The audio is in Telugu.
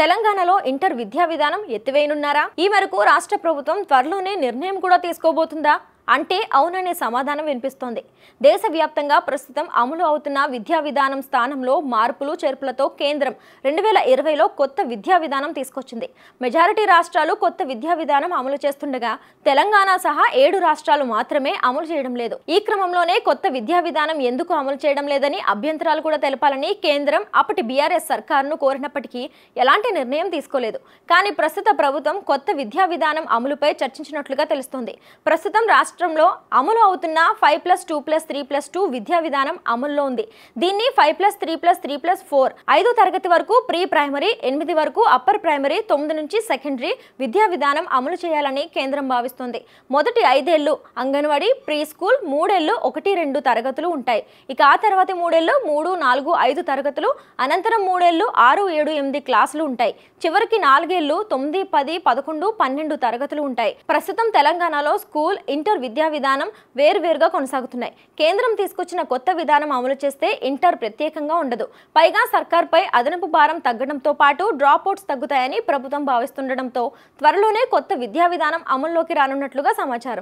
తెలంగాణలో ఇంటర్ విద్యా విధానం ఎత్తివేయనున్నారా? ఈ మేరకు రాష్ట్ర ప్రభుత్వం త్వరలోనే నిర్ణయం కూడా తీసుకోబోతుందా అంటే అవుననే సమాధానం వినిపిస్తోంది. దేశవ్యాప్తంగా ప్రస్తుతం అమలు అవుతున్న విద్యా విధానం స్థానంలో మార్పులు చేర్పులతో కేంద్రం 2020లో కొత్త విద్యా విధానం తీసుకొచ్చింది. మెజారిటీ రాష్ట్రాలు కొత్త విద్యా విధానం అమలు చేస్తుండగా తెలంగాణ సహా 7 రాష్ట్రాలు మాత్రమే అమలు చేయడం లేదు. ఈ క్రమంలోనే కొత్త విద్యా విధానం ఎందుకు అమలు చేయడం లేదని అభ్యంతరాలు కూడా తెలపాలని కేంద్రం అప్పటి బీఆర్ఎస్ సర్కారును కోరినప్పటికీ ఎలాంటి నిర్ణయం తీసుకోలేదు. కానీ ప్రస్తుత ప్రభుత్వం కొత్త విద్యా విధానం అమలుపై చర్చించినట్లుగా తెలుస్తోంది. ప్రస్తుతం రాష్ట్రంలో అమలు అవుతున్న 5+2+3+2 విద్యా విధానం అమల్లో ఉంది. దీన్ని 5+3+3+4 5 తరగతి వరకు ప్రీ ప్రైమరీ, 8 వరకు అప్పర్ ప్రైమరీ, 9 నుంచి సెకండరీ విద్యా విధానం అమలు చేయాలని కేంద్రం భావిస్తోంది. మొదటి 5 ఏళ్లు అంగన్వాడీ, ప్రీ స్కూల్, 3 ఏళ్లు 1-2 తరగతులు ఉంటాయి. ఇక ఆ తర్వాతి 3 ఏళ్లు 3, 4, 5 తరగతులు, అనంతరం 3 ఏళ్లు 6, 7, 8 క్లాసులు ఉంటాయి. చివరికి 4 ఏళ్లు 9, 10, 11, 12 తరగతులు ఉంటాయి. ప్రస్తుతం తెలంగాణలో స్కూల్, ఇంటర్ విద్యా విధానం వేరువేరుగా కొనసాగుతున్నాయి. కేంద్రం తీసుకొచ్చిన కొత్త విధానం అమలు చేస్తే ఇంటర్ ప్రత్యేకంగా ఉండదు. పైగా సర్కార్పై అదనపు భారం తగ్గడంతో పాటు డ్రాప్ అవుట్స్ తగ్గుతాయని ప్రభుత్వం భావిస్తుండటంతో త్వరలోనే కొత్త విద్యా విధానం అమల్లోకి రానున్నట్లుగా సమాచారం.